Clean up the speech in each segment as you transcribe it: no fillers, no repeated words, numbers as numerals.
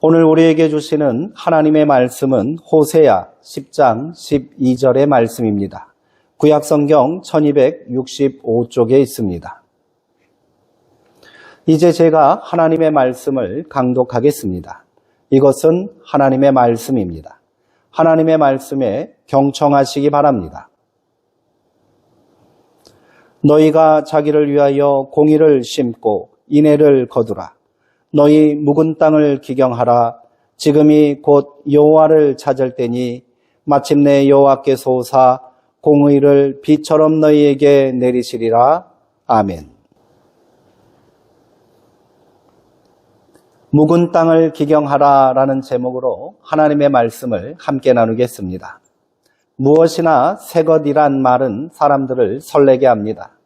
오늘 우리에게 주시는 하나님의 말씀은 호세아 10장 12절의 말씀입니다. 구약성경 1265쪽에 있습니다. 이제 제가 하나님의 말씀을 강독하겠습니다. 이것은 하나님의 말씀입니다. 하나님의 말씀에 경청하시기 바랍니다. 너희가 자기를 위하여 공의를 심고 인애를 거두라. 너희 묵은 땅을 기경하라. 지금이 곧 여호와를 찾을 때니 마침내 여호와께서 오사 공의를 비처럼 너희에게 내리시리라. 아멘. 묵은 땅을 기경하라 라는 제목으로 하나님의 말씀을 함께 나누겠습니다. 무엇이나 새 것이란 말은 사람들을 설레게 합니다.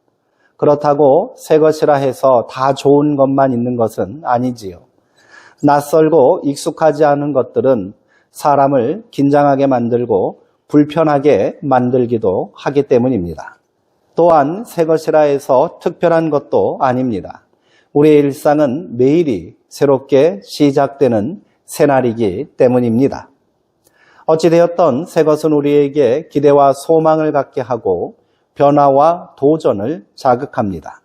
그렇다고 새 것이라 해서 다 좋은 것만 있는 것은 아니지요. 낯설고 익숙하지 않은 것들은 사람을 긴장하게 만들고 불편하게 만들기도 하기 때문입니다. 또한 새 것이라 해서 특별한 것도 아닙니다. 우리의 일상은 매일이 새롭게 시작되는 새날이기 때문입니다. 어찌되었던 새 것은 우리에게 기대와 소망을 갖게 하고 변화와 도전을 자극합니다.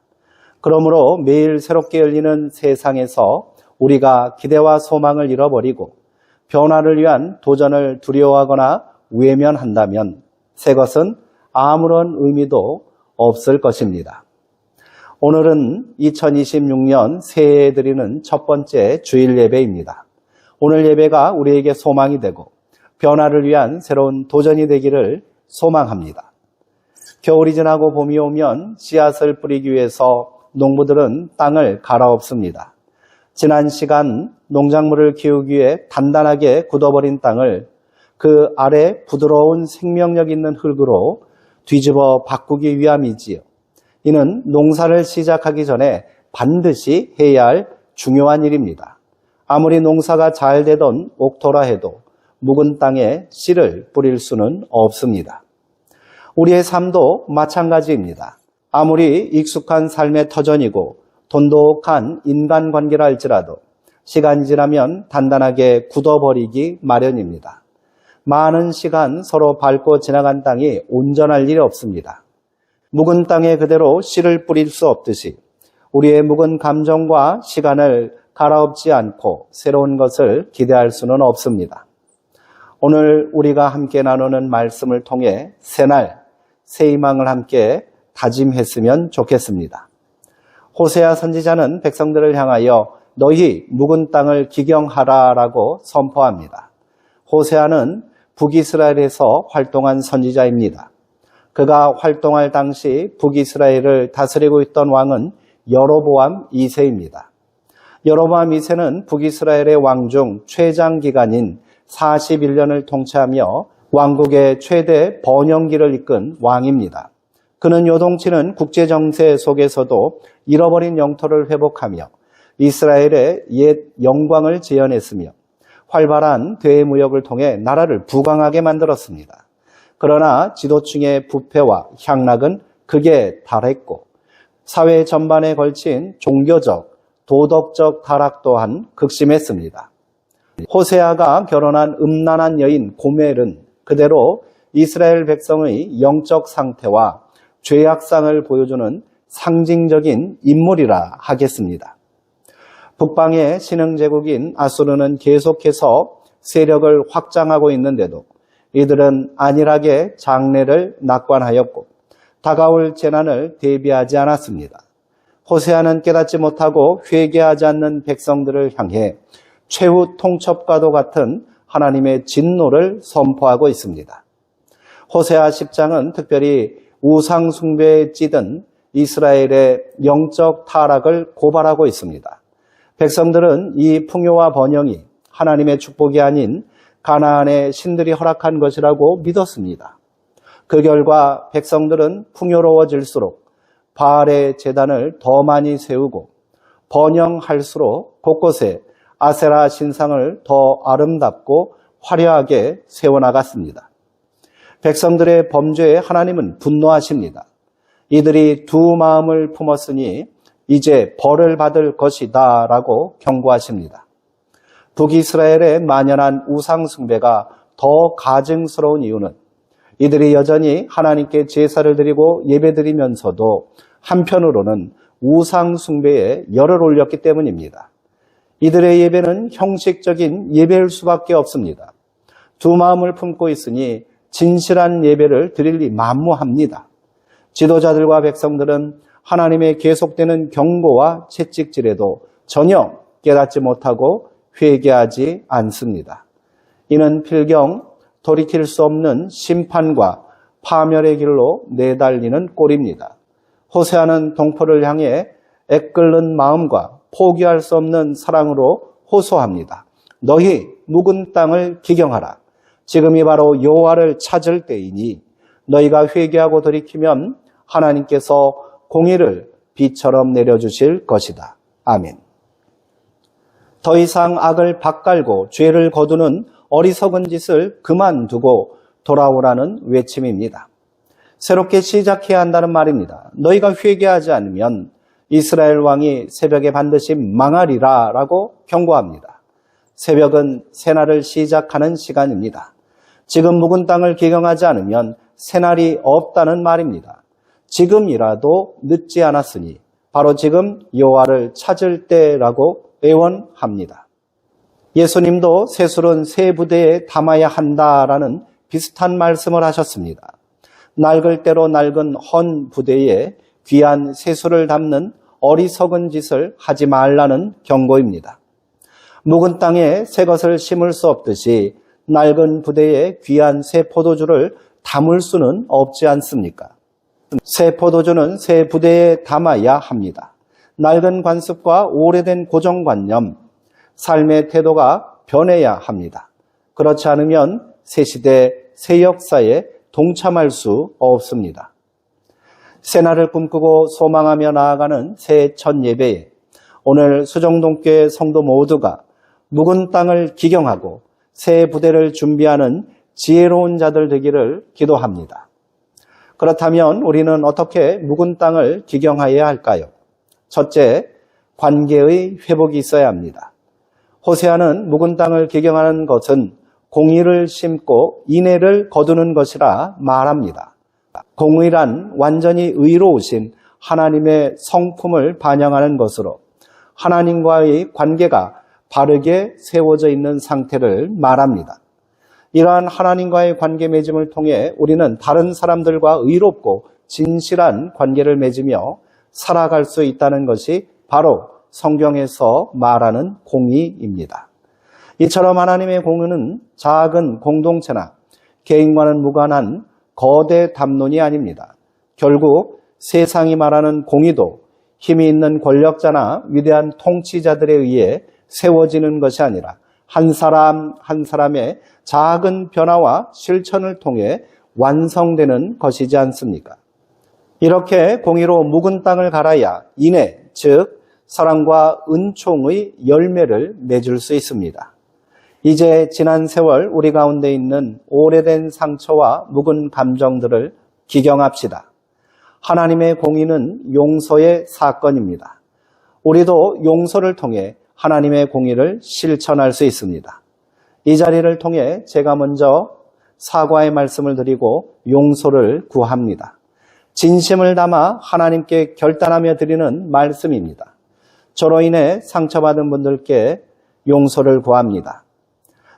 그러므로 매일 새롭게 열리는 세상에서 우리가 기대와 소망을 잃어버리고 변화를 위한 도전을 두려워하거나 외면한다면 새 것은 아무런 의미도 없을 것입니다. 오늘은 2026년 새해에 드리는 첫 번째 주일 예배입니다. 오늘 예배가 우리에게 소망이 되고 변화를 위한 새로운 도전이 되기를 소망합니다. 겨울이 지나고 봄이 오면 씨앗을 뿌리기 위해서 농부들은 땅을 갈아엎습니다. 지난 시간 농작물을 키우기 위해 단단하게 굳어버린 땅을 그 아래 부드러운 생명력 있는 흙으로 뒤집어 바꾸기 위함이지요. 이는 농사를 시작하기 전에 반드시 해야 할 중요한 일입니다. 아무리 농사가 잘 되던 옥토라 해도 묵은 땅에 씨를 뿌릴 수는 없습니다. 우리의 삶도 마찬가지입니다. 아무리 익숙한 삶의 터전이고 돈독한 인간관계라 할지라도 시간이 지나면 단단하게 굳어버리기 마련입니다. 많은 시간 서로 밟고 지나간 땅이 온전할 일이 없습니다. 묵은 땅에 그대로 씨를 뿌릴 수 없듯이 우리의 묵은 감정과 시간을 갈아엎지 않고 새로운 것을 기대할 수는 없습니다. 오늘 우리가 함께 나누는 말씀을 통해 새날, 새 희망을 함께 다짐했으면 좋겠습니다. 호세아 선지자는 백성들을 향하여 너희 묵은 땅을 기경하라 라고 선포합니다. 호세아는 북이스라엘에서 활동한 선지자입니다. 그가 활동할 당시 북이스라엘을 다스리고 있던 왕은 여로보암 2세입니다. 여로보암 2세는 북이스라엘의 왕 중 최장 기간인 41년을 통치하며 왕국의 최대 번영기를 이끈 왕입니다. 그는 요동치는 국제정세 속에서도 잃어버린 영토를 회복하며 이스라엘의 옛 영광을 재현했으며 활발한 대무역을 통해 나라를 부강하게 만들었습니다. 그러나 지도층의 부패와 향락은 극에 달했고 사회 전반에 걸친 종교적, 도덕적 타락 또한 극심했습니다. 호세아가 결혼한 음란한 여인 고멜은 그대로 이스라엘 백성의 영적 상태와 죄악상을 보여주는 상징적인 인물이라 하겠습니다. 북방의 신흥제국인 아수르는 계속해서 세력을 확장하고 있는데도 이들은 안일하게 장래를 낙관하였고 다가올 재난을 대비하지 않았습니다. 호세아는 깨닫지 못하고 회개하지 않는 백성들을 향해 최후 통첩과도 같은 하나님의 진노를 선포하고 있습니다. 호세아 10장은 특별히 우상 숭배에 찌든 이스라엘의 영적 타락을 고발하고 있습니다. 백성들은 이 풍요와 번영이 하나님의 축복이 아닌 가나안의 신들이 허락한 것이라고 믿었습니다. 그 결과 백성들은 풍요로워질수록 바알의 제단을 더 많이 세우고 번영할수록 곳곳에 아세라 신상을 더 아름답고 화려하게 세워나갔습니다. 백성들의 범죄에 하나님은 분노하십니다. 이들이 두 마음을 품었으니 이제 벌을 받을 것이다 라고 경고하십니다. 북이스라엘의 만연한 우상숭배가 더 가증스러운 이유는 이들이 여전히 하나님께 제사를 드리고 예배드리면서도 한편으로는 우상숭배에 열을 올렸기 때문입니다. 이들의 예배는 형식적인 예배일 수밖에 없습니다. 두 마음을 품고 있으니 진실한 예배를 드리리 만무합니다. 지도자들과 백성들은 하나님의 계속되는 경고와 채찍질에도 전혀 깨닫지 못하고 회개하지 않습니다. 이는 필경 돌이킬 수 없는 심판과 파멸의 길로 내달리는 꼴입니다. 호세아는 동포를 향해 애끓는 마음과 포기할 수 없는 사랑으로 호소합니다. 너희 묵은 땅을 기경하라. 지금이 바로 여호와를 찾을 때이니 너희가 회개하고 돌이키면 하나님께서 공의를 비처럼 내려주실 것이다. 아멘. 더 이상 악을 밭갈고 죄를 거두는 어리석은 짓을 그만두고 돌아오라는 외침입니다. 새롭게 시작해야 한다는 말입니다. 너희가 회개하지 않으면 이스라엘 왕이 새벽에 반드시 망하리라 라고 경고합니다. 새벽은 새날을 시작하는 시간입니다. 지금 묵은 땅을 기경하지 않으면 새날이 없다는 말입니다. 지금이라도 늦지 않았으니 바로 지금 여호와를 찾을 때라고 애원합니다. 예수님도 새술은 새 부대에 담아야 한다라는 비슷한 말씀을 하셨습니다. 낡을 대로 낡은 헌 부대에 귀한 새술을 담는 어리석은 짓을 하지 말라는 경고입니다. 묵은 땅에 새 것을 심을 수 없듯이 낡은 부대에 귀한 새 포도주를 담을 수는 없지 않습니까? 새 포도주는 새 부대에 담아야 합니다. 낡은 관습과 오래된 고정관념, 삶의 태도가 변해야 합니다. 그렇지 않으면 새 시대, 새 역사에 동참할 수 없습니다. 새날을 꿈꾸고 소망하며 나아가는 새해 첫 예배에 오늘 수정동교회 성도 모두가 묵은 땅을 기경하고 새 부대를 준비하는 지혜로운 자들 되기를 기도합니다. 그렇다면 우리는 어떻게 묵은 땅을 기경해야 할까요? 첫째, 관계의 회복이 있어야 합니다. 호세아는 묵은 땅을 기경하는 것은 공의를 심고 인애를 거두는 것이라 말합니다. 공의란 완전히 의로우신 하나님의 성품을 반영하는 것으로 하나님과의 관계가 바르게 세워져 있는 상태를 말합니다. 이러한 하나님과의 관계 맺음을 통해 우리는 다른 사람들과 의롭고 진실한 관계를 맺으며 살아갈 수 있다는 것이 바로 성경에서 말하는 공의입니다. 이처럼 하나님의 공의는 작은 공동체나 개인과는 무관한 거대 담론이 아닙니다. 결국 세상이 말하는 공의도 힘이 있는 권력자나 위대한 통치자들에 의해 세워지는 것이 아니라 한 사람 한 사람의 작은 변화와 실천을 통해 완성되는 것이지 않습니까? 이렇게 공의로 묵은 땅을 갈아야 인애, 즉 사랑과 은총의 열매를 맺을 수 있습니다. 이제 지난 세월 우리 가운데 있는 오래된 상처와 묵은 감정들을 기경합시다. 하나님의 공의는 용서의 사건입니다. 우리도 용서를 통해 하나님의 공의를 실천할 수 있습니다. 이 자리를 통해 제가 먼저 사과의 말씀을 드리고 용서를 구합니다. 진심을 담아 하나님께 결단하며 드리는 말씀입니다. 저로 인해 상처받은 분들께 용서를 구합니다.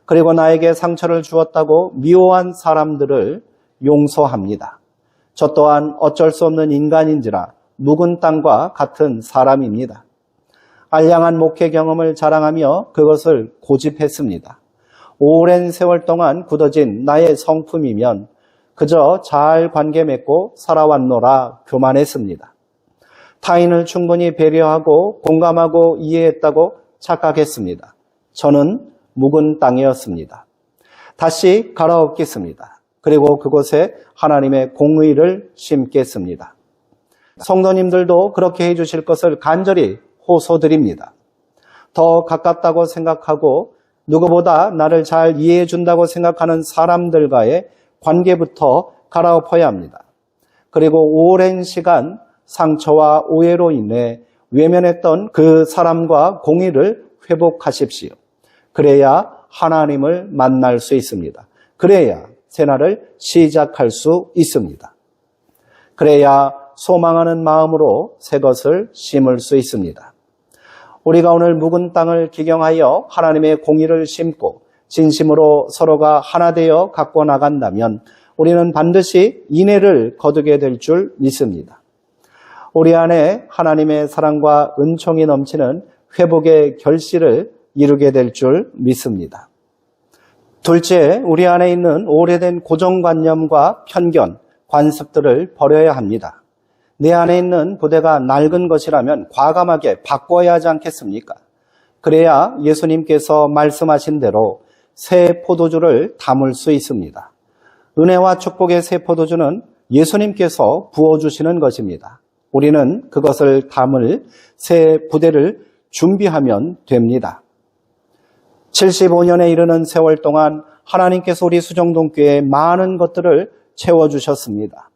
그리고 나에게 상처를 주었다고 미워한 사람들을 용서합니다. 저 또한 어쩔 수 없는 인간인지라 묵은 땅과 같은 사람입니다. 알량한 목회 경험을 자랑하며 그것을 고집했습니다. 오랜 세월 동안 굳어진 나의 성품이면 그저 잘 관계 맺고 살아왔노라 교만했습니다. 타인을 충분히 배려하고 공감하고 이해했다고 착각했습니다. 저는 묵은 땅이었습니다. 다시 갈아엎겠습니다. 그리고 그곳에 하나님의 공의를 심겠습니다. 성도님들도 그렇게 해주실 것을 간절히 호소드립니다. 더 가깝다고 생각하고 누구보다 나를 잘 이해해 준다고 생각하는 사람들과의 관계부터 갈아엎어야 합니다. 그리고 오랜 시간 상처와 오해로 인해 외면했던 그 사람과 공의를 회복하십시오. 그래야 하나님을 만날 수 있습니다. 그래야 새날을 시작할 수 있습니다. 그래야 소망하는 마음으로 새 것을 심을 수 있습니다. 우리가 오늘 묵은 땅을 기경하여 하나님의 공의를 심고 진심으로 서로가 하나 되어 갖고 나간다면 우리는 반드시 인애를 거두게 될 줄 믿습니다. 우리 안에 하나님의 사랑과 은총이 넘치는 회복의 결실을 이루게 될 줄 믿습니다. 둘째, 우리 안에 있는 오래된 고정관념과 편견, 관습들을 버려야 합니다. 내 안에 있는 부대가 낡은 것이라면 과감하게 바꿔야 하지 않겠습니까? 그래야 예수님께서 말씀하신 대로 새 포도주를 담을 수 있습니다. 은혜와 축복의 새 포도주는 예수님께서 부어주시는 것입니다. 우리는 그것을 담을 새 부대를 준비하면 됩니다. 75년에 이르는 세월 동안 하나님께서 우리 수정동교회에 많은 것들을 채워주셨습니다.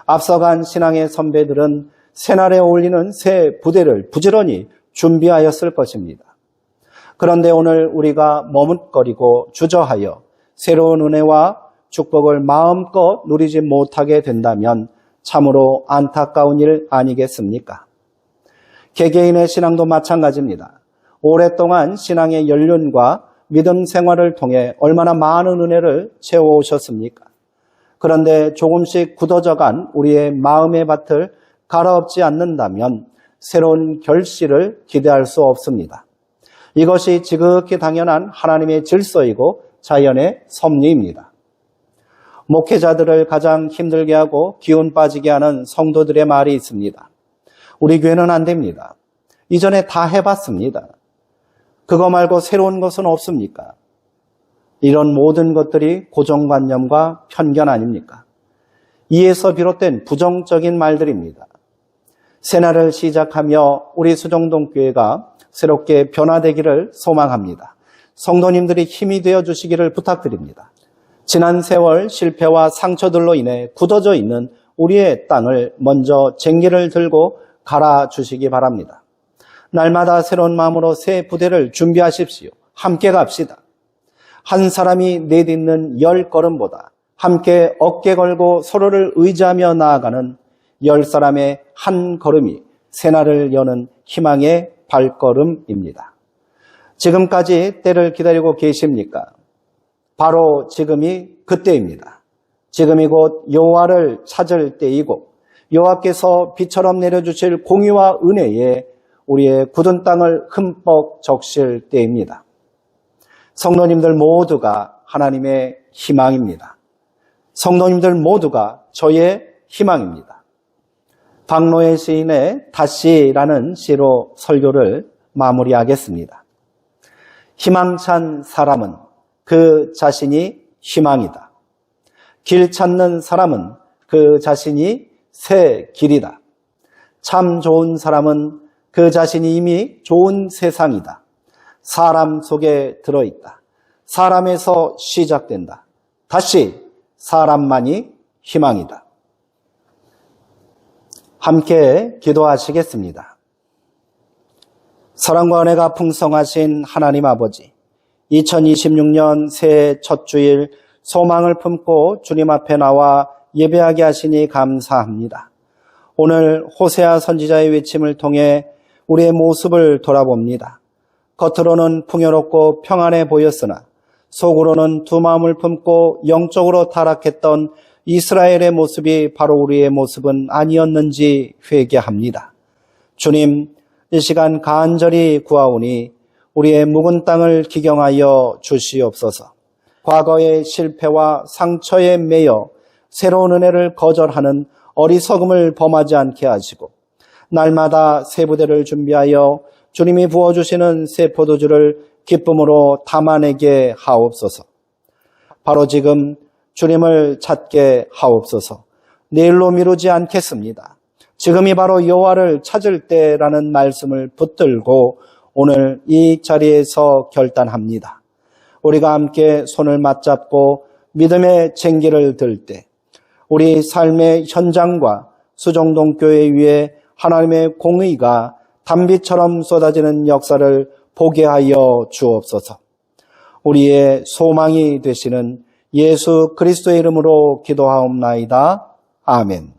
앞서간 신앙의 선배들은 새날에 어울리는 새 부대를 부지런히 준비하였을 것입니다. 그런데 오늘 우리가 머뭇거리고 주저하여 새로운 은혜와 축복을 마음껏 누리지 못하게 된다면 참으로 안타까운 일 아니겠습니까? 개개인의 신앙도 마찬가지입니다. 오랫동안 신앙의 연륜과 믿음 생활을 통해 얼마나 많은 은혜를 채워오셨습니까? 그런데 조금씩 굳어져간 우리의 마음의 밭을 갈아엎지 않는다면 새로운 결실을 기대할 수 없습니다. 이것이 지극히 당연한 하나님의 질서이고 자연의 섭리입니다. 목회자들을 가장 힘들게 하고 기운 빠지게 하는 성도들의 말이 있습니다. 우리 교회는 안 됩니다. 이전에 다 해봤습니다. 그거 말고 새로운 것은 없습니까? 이런 모든 것들이 고정관념과 편견 아닙니까? 이에서 비롯된 부정적인 말들입니다. 새날을 시작하며 우리 수정동교회가 새롭게 변화되기를 소망합니다. 성도님들이 힘이 되어 주시기를 부탁드립니다. 지난 세월 실패와 상처들로 인해 굳어져 있는 우리의 땅을 먼저 쟁기를 들고 갈아주시기 바랍니다. 날마다 새로운 마음으로 새 부대를 준비하십시오. 함께 갑시다. 한 사람이 내딛는 10걸음보다 함께 어깨 걸고 서로를 의지하며 나아가는 10사람의 한 걸음이 새날을 여는 희망의 발걸음입니다. 지금까지 때를 기다리고 계십니까? 바로 지금이 그때입니다. 지금이 곧 여호와를 찾을 때이고 여호와께서 비처럼 내려주실 공의와 은혜에 우리의 굳은 땅을 흠뻑 적실 때입니다. 성도님들 모두가 하나님의 희망입니다. 성도님들 모두가 저의 희망입니다. 박노해 시인의 다시라는 시로 설교를 마무리하겠습니다. 희망찬 사람은 그 자신이 희망이다. 길 찾는 사람은 그 자신이 새 길이다. 참 좋은 사람은 그 자신이 이미 좋은 세상이다. 사람 속에 들어있다. 사람에서 시작된다. 다시 사람만이 희망이다. 함께 기도하시겠습니다. 사랑과 은혜가 풍성하신 하나님 아버지, 2026년 새해 첫 주일 소망을 품고 주님 앞에 나와 예배하게 하시니 감사합니다. 오늘 호세아 선지자의 외침을 통해 우리의 모습을 돌아봅니다. 겉으로는 풍요롭고 평안해 보였으나 속으로는 두 마음을 품고 영적으로 타락했던 이스라엘의 모습이 바로 우리의 모습은 아니었는지 회개합니다. 주님, 이 시간 간절히 구하오니 우리의 묵은 땅을 기경하여 주시옵소서. 과거의 실패와 상처에 매여 새로운 은혜를 거절하는 어리석음을 범하지 않게 하시고 날마다 새 부대를 준비하여 주님이 부어주시는 새 포도주를 기쁨으로 담아내게 하옵소서. 바로 지금 주님을 찾게 하옵소서. 내일로 미루지 않겠습니다. 지금이 바로 여호와를 찾을 때라는 말씀을 붙들고 오늘 이 자리에서 결단합니다. 우리가 함께 손을 맞잡고 믿음의 쟁기를 들 때 우리 삶의 현장과 수정동교회 위에 하나님의 공의가 단비처럼 쏟아지는 역사를 보게 하여 주옵소서. 우리의 소망이 되시는 예수 그리스도의 이름으로 기도하옵나이다. 아멘.